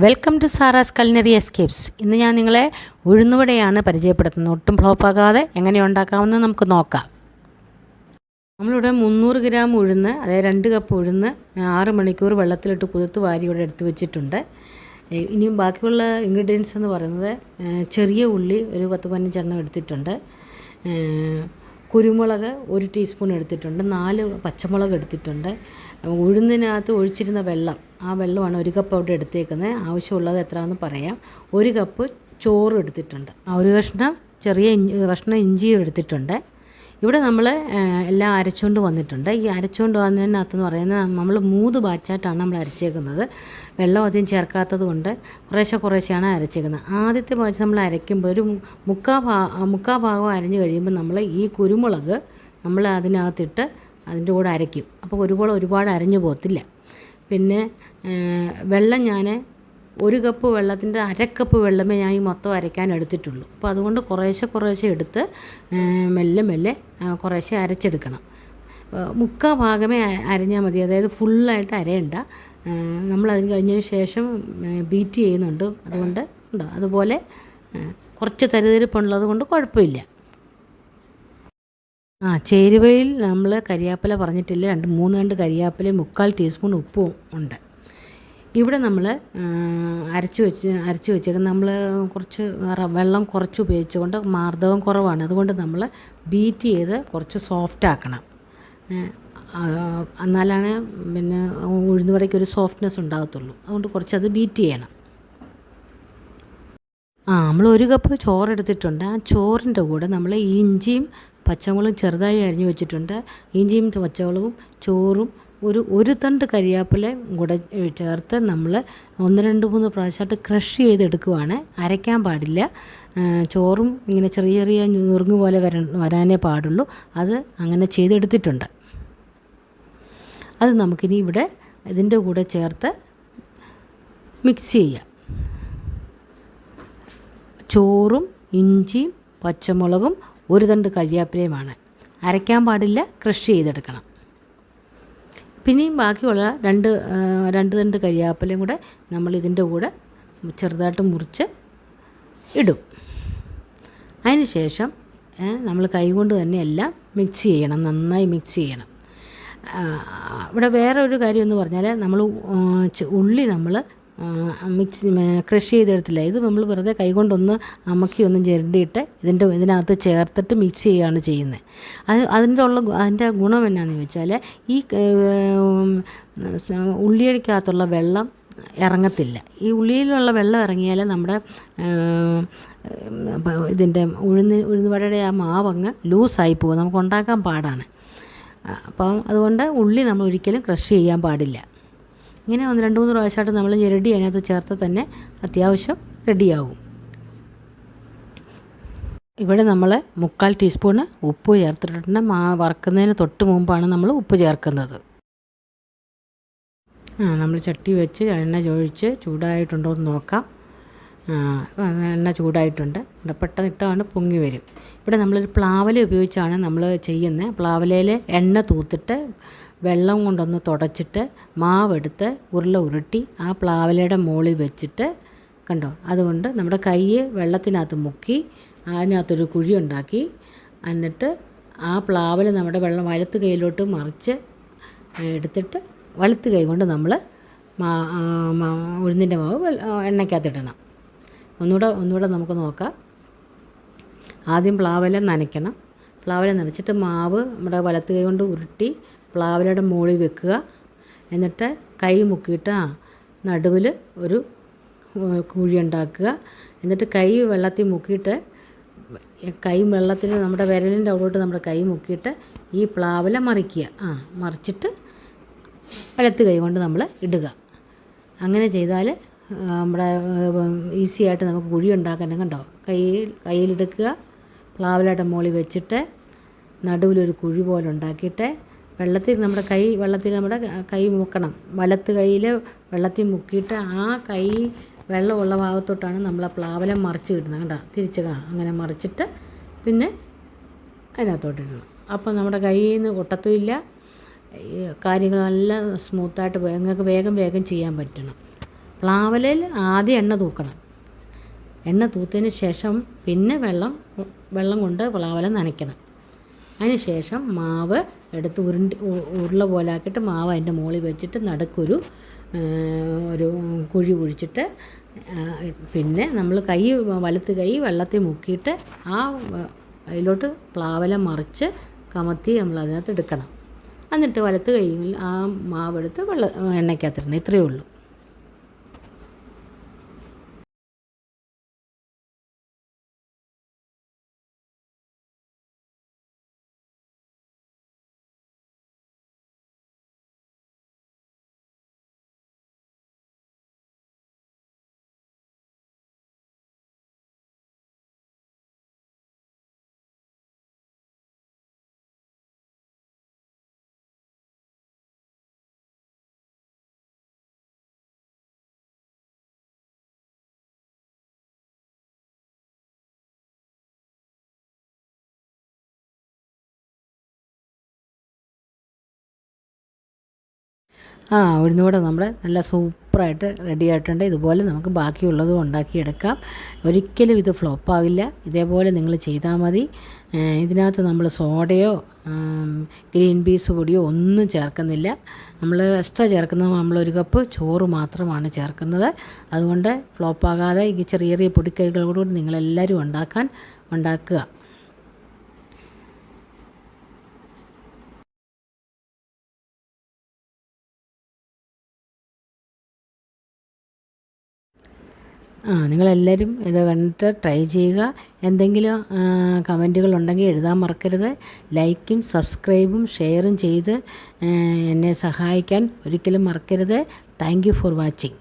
Welcome to Sara's culinary escapes. ഇന്ന് ഞാൻ നിങ്ങളെ ഉഴുന്നുവടയാണ് പരിചയപ്പെടുത്തുന്നത്. ഒട്ടും ഫ്ലോപ്പാകാതെ എങ്ങനെ ഉണ്ടാക്കാമെന്ന് നമുക്ക് നോക്കാം. നമ്മളിവിടെ 300 ഗ്രാം ഉഴുന്ന്, അതായത് 2 കപ്പ് ഉഴുന്ന് 6 മണിക്കൂർ വെള്ളത്തിലിട്ട് കുതിർത്ത് വാരി ഇവിടെ എടുത്ത് വെച്ചിട്ടുണ്ട്. ഇനിയും ബാക്കിയുള്ള ഇൻഗ്രീഡിയൻസ് എന്ന് പറയുന്നത് ചെറിയ ഉള്ളി ഒരു 10-15 എണ്ണം എടുത്തിട്ടുണ്ട്, കുരുമുളക് 1 ടീസ്പൂൺ എടുത്തിട്ടുണ്ട്, 4 പച്ചമുളക് എടുത്തിട്ടുണ്ട്, ഉഴുന്നിനകത്ത് ഒഴിച്ചിരുന്ന വെള്ളം, ആ വെള്ളമാണ് 1 കപ്പ് അവിടെ എടുത്തേക്കുന്നത്. ആവശ്യമുള്ളത് എത്രയാണെന്ന് പറയാം. 1 കപ്പ് ചോറ് എടുത്തിട്ടുണ്ട്, 1 ചെറിയ കഷ്ണം ഇഞ്ചിയും എടുത്തിട്ടുണ്ട്. ഇവിടെ നമ്മൾ എല്ലാം അരച്ചുകൊണ്ട് വന്നിട്ടുണ്ട്. ഈ അരച്ചുകൊണ്ട് വന്നതിനകത്തെന്ന് പറയുന്നത് നമ്മൾ 3 ബാച്ചായിട്ടാണ് നമ്മൾ അരച്ചേക്കുന്നത്. വെള്ളം അധികം ചേർക്കാത്തത് കൊണ്ട് കുറേശ്ശെയാണ് അരച്ചേക്കുന്നത്. ആദ്യത്തെ ബാച്ച് നമ്മൾ അരയ്ക്കുമ്പോൾ ഒരു മുക്കാ ഭാഗം അരഞ്ഞ് കഴിയുമ്പോൾ നമ്മൾ ഈ കുരുമുളക് നമ്മൾ അതിനകത്തിട്ട് അതിൻ്റെ കൂടെ അരയ്ക്കും. അപ്പോൾ ഒരുപാട് അരഞ്ഞു പോകത്തില്ല. പിന്നെ വെള്ളം ഞാൻ 1 കപ്പ് വെള്ളത്തിൻ്റെ 1/2 കപ്പ് വെള്ളമേ ഞാൻ ഈ മൊത്തം അരയ്ക്കാൻ എടുത്തിട്ടുള്ളൂ. അപ്പോൾ അതുകൊണ്ട് കുറേശ്ശെ എടുത്ത് മെല്ലെ കുറേശ്ശെ അരച്ചെടുക്കണം. മുക്കാ ഭാഗമേ അരഞ്ഞാൽ മതി, അതായത് ഫുള്ളായിട്ട് അരയണ്ട. നമ്മളതിന് കഴിഞ്ഞതിന് ശേഷം ബീറ്റ് ചെയ്യുന്നുണ്ട്, അതുകൊണ്ട് ഉണ്ടോ അതുപോലെ കുറച്ച് തരിതരിപ്പുള്ളത് കൊണ്ട് കുഴപ്പമില്ല. ചേരുവയിൽ നമ്മൾ കരിയാപ്പില പറഞ്ഞിട്ടില്ല, 3 കരിയാപ്പിലയും 3/4 ടീസ്പൂൺ ഉപ്പും ഉണ്ട്. ഇവിടെ നമ്മൾ അരച്ച് വെച്ചേക്കുന്നത് നമ്മൾ കുറച്ച് വെള്ളം കുറച്ച് ഉപയോഗിച്ചുകൊണ്ട് മാർദ്ദവം കുറവാണ്, അതുകൊണ്ട് നമ്മൾ ബീറ്റ് ചെയ്ത് കുറച്ച് സോഫ്റ്റ് ആക്കണം. എന്നാലാണ് പിന്നെ ഉഴുന്നുവടയ്ക്കൊരു സോഫ്റ്റ്നെസ് ഉണ്ടാകത്തുള്ളൂ. അതുകൊണ്ട് കുറച്ചത് ബീറ്റ് ചെയ്യണം. നമ്മൾ 1 കപ്പ് ചോറെടുത്തിട്ടുണ്ട്. ആ ചോറിൻ്റെ കൂടെ നമ്മൾ ഇഞ്ചിയും പച്ചമുളകും ചെറുതായി അരിഞ്ഞ് വെച്ചിട്ടുണ്ട്. ഇഞ്ചിയും പച്ചമുളകും ചോറും ഒരു തണ്ട് കരിയാപ്പിലയും കൂടെ ചേർത്ത് നമ്മൾ 1-2-3 പ്രാവശ്യമായിട്ട് ക്രഷ് ചെയ്തെടുക്കുവാണ്. അരയ്ക്കാൻ പാടില്ല. ചോറും ഇങ്ങനെ ചെറിയ നുറുങ്ങ് പോലെ വരാനേ പാടുള്ളൂ. അത് അങ്ങനെ ചെയ്തെടുത്തിട്ടുണ്ട്. അത് നമുക്കിനി ഇവിടെ ഇതിൻ്റെ കൂടെ ചേർത്ത് മിക്സ് ചെയ്യാം. ചോറും ഇഞ്ചിയും പച്ചമുളകും 1 തണ്ട് കരിയാപ്പിലയുമാണ്. അരയ്ക്കാൻ പാടില്ല, ക്രഷ് ചെയ്തെടുക്കണം. പിന്നെയും ബാക്കിയുള്ള 2 തണ്ട് കരിയാപ്പിലയും കൂടെ നമ്മൾ ഇതിൻ്റെ കൂടെ ചെറുതായിട്ട് മുറിച്ച് ഇടും. അതിന് ശേഷം നമ്മൾ കൈകൊണ്ട് തന്നെ എല്ലാം മിക്സ് ചെയ്യണം, നന്നായി മിക്സ് ചെയ്യണം. ഇവിടെ വേറെ ഒരു കാര്യം എന്ന് പറഞ്ഞാൽ നമ്മൾ ഉള്ളി നമ്മൾ ക്രഷ് ചെയ്തെടുത്തില്ല. ഇത് നമ്മൾ വെറുതെ കൈകൊണ്ടൊന്ന് അമക്കി ചിരണ്ടിയിട്ട് ഇതിനകത്ത് ചേർത്തിട്ട് മിക്സ് ചെയ്യുകയാണ് ചെയ്യുന്നത്. അതിൻ്റെ ഗുണം എന്നാന്ന് ചോദിച്ചാൽ ഈ ഉള്ളിക്കകത്തുള്ള വെള്ളം ഇറങ്ങത്തില്ല. ഈ ഉള്ളിയിലുള്ള വെള്ളം ഇറങ്ങിയാൽ നമ്മുടെ ഇതിൻ്റെ ഉഴുന്നുവടയുടെ ആ മാവങ്ങ് ലൂസായി പോകും, നമുക്ക് ഉണ്ടാക്കാൻ പാടാണ്. അപ്പം അതുകൊണ്ട് ഉള്ളി നമ്മൾ ഒരിക്കലും ക്രഷ് ചെയ്യാൻ പാടില്ല. ഇങ്ങനെ 1-2-3 പ്രാവശ്യമായിട്ട് നമ്മൾ ഞെരടി അതിനകത്ത് ചേർത്ത് തന്നെ അത്യാവശ്യം റെഡിയാകും. ഇവിടെ നമ്മൾ 3/4 ടീസ്പൂണ് ഉപ്പ് ചേർത്തിട്ടുണ്ട്. വറക്കുന്നതിന് തൊട്ട് മുമ്പാണ് നമ്മൾ ഉപ്പ് ചേർക്കുന്നത്. നമ്മൾ ചട്ടി വെച്ച് എണ്ണ ഒഴിച്ച് ചൂടായിട്ടുണ്ടോ എന്ന് നോക്കാം. എണ്ണ ചൂടായിട്ടുണ്ട്. പെട്ടെന്ന് ഇട്ടാണ് പൊങ്ങി വരും. ഇവിടെ നമ്മളൊരു പ്ലാവല ഉപയോഗിച്ചാണ് നമ്മൾ ചെയ്യുന്നത്. പ്ലാവലയിൽ എണ്ണ തൂത്തിട്ട് വെള്ളം കൊണ്ടൊന്ന് തുടച്ചിട്ട് മാവെടുത്ത് ഉരുട്ടി ആ പ്ലാവലയുടെ മുകളിൽ വെച്ചിട്ട് കണ്ടോ, അതുകൊണ്ട് നമ്മുടെ കൈ വെള്ളത്തിനകത്ത് മുക്കി അതിനകത്തൊരു കുഴി ഉണ്ടാക്കി, എന്നിട്ട് ആ പ്ലാവല നമ്മുടെ വലത്ത് കൈയിലോട്ട് മറിച്ച് എടുത്തിട്ട് വലത്ത് കൈ കൊണ്ട് നമ്മൾ ഉഴുന്നിൻ്റെ മാവ് എണ്ണയ്ക്കകത്തിടണം. ഒന്നുകൂടെ നമുക്ക് നോക്കാം. ആദ്യം പ്ലാവല നനയ്ക്കണം. പ്ലാവല നനച്ചിട്ട് മാവ് നമ്മുടെ വലത്ത് കൈ കൊണ്ട് ഉരുട്ടി പ്ലാവലയുടെ മുകളിൽ വെക്കുക. എന്നിട്ട് കൈ മുക്കിയിട്ട് നടുവിൽ ഒരു കുഴി ഉണ്ടാക്കുക. എന്നിട്ട് കൈ വെള്ളത്തിൽ മുക്കിയിട്ട് വെള്ളത്തിൽ നമ്മുടെ വിരലിൻ്റെ അവിടോട്ട് നമ്മുടെ കൈ മുക്കിയിട്ട് ഈ പ്ലാവല മറിക്കുക. മറിച്ചിട്ട് വലത്ത് കൈ കൊണ്ട് നമ്മൾ ഇടുക. അങ്ങനെ ചെയ്താൽ നമ്മുടെ ഈസി ആയിട്ട് നമുക്ക് കുഴി ഉണ്ടാക്കാൻ. കണ്ടോ, കയ്യിലെടുക്കുക, പ്ലാവലയുടെ മുകളിൽ വെച്ചിട്ട് നടുവിലൊരു കുഴി പോലെ ഉണ്ടാക്കിയിട്ട് വെള്ളത്തിൽ നമ്മുടെ കൈ മുക്കണം. വലത്ത് കൈയിൽ വെള്ളത്തിൽ മുക്കിയിട്ട് ആ കൈ വെള്ളമുള്ള ഭാഗത്തോട്ടാണ് നമ്മൾ ആ പ്ലാവല മറിച്ച് കിട്ടുന്നത്. കണ്ടോ, തിരിച്ച് അങ്ങനെ മറിച്ചിട്ട് പിന്നെ അതിനകത്തോട്ടിടണം. അപ്പോൾ നമ്മുടെ കയ്യിൽ നിന്ന് ഒട്ടത്തുമില്ല, കാര്യങ്ങളെല്ലാം സ്മൂത്തായിട്ട് നിങ്ങൾക്ക് വേഗം ചെയ്യാൻ പറ്റണം. പ്ലാവിലയിൽ ആദ്യം എണ്ണ തൂക്കണം. എണ്ണ തൂത്തതിന് ശേഷം പിന്നെ വെള്ളം കൊണ്ട് പ്ലാവില നനയ്ക്കണം. അതിന് ശേഷം മാവ് എടുത്ത് ഉരുള പോലാക്കിയിട്ട് മാവ് അതിൻ്റെ മുകളിൽ വെച്ചിട്ട് നടുക്കൊരു കുഴി കുഴിച്ചിട്ട് പിന്നെ നമ്മൾ വലത്ത് കൈ വെള്ളത്തിൽ മുക്കിയിട്ട് അതിലോട്ട് പ്ലാവില മറിച്ച് കമത്തി നമ്മൾ അതിനകത്ത് എടുക്കണം. എന്നിട്ട് വലത്ത് കൈയിൽ ആ മാവെടുത്ത് എണ്ണയ്ക്കകത്തിടണം. ഇത്രയേ ഉള്ളൂ. ഉഴുന്നുവട നമ്മുടെ നല്ല സൂപ്പറായിട്ട് റെഡി ആയിട്ടുണ്ട്. ഇതുപോലെ നമുക്ക് ബാക്കിയുള്ളതും ഉണ്ടാക്കിയെടുക്കാം. ഒരിക്കലും ഇത് ഫ്ലോപ്പാകില്ല. ഇതേപോലെ നിങ്ങൾ ചെയ്താൽ മതി. ഇതിനകത്ത് നമ്മൾ സോഡയോ ഗ്രീൻ പീസ് പൊടിയോ ഒന്നും ചേർക്കുന്നില്ല. നമ്മൾ എക്സ്ട്രാ ചേർക്കുന്നത് നമ്മൾ 1 കപ്പ് ചോറ് മാത്രമാണ് ചേർക്കുന്നത്. അതുകൊണ്ട് ഫ്ലോപ്പാകാതെ ഈ ചെറിയ ചെറിയ പൊടിക്കൈകളോടുകൂടി നിങ്ങളെല്ലാവരും ഉണ്ടാക്കുക. നിങ്ങളെല്ലാവരും ഇത് കണ്ടിട്ട് ട്രൈ ചെയ്യുക. എന്തെങ്കിലും കമൻറ്റുകളുണ്ടെങ്കിൽ എഴുതാൻ മറക്കരുത്. ലൈക്കും സബ്സ്ക്രൈബും ഷെയറും ചെയ്ത് എന്നെ സഹായിക്കാൻ ഒരിക്കലും മറക്കരുത്. Thank you for watching.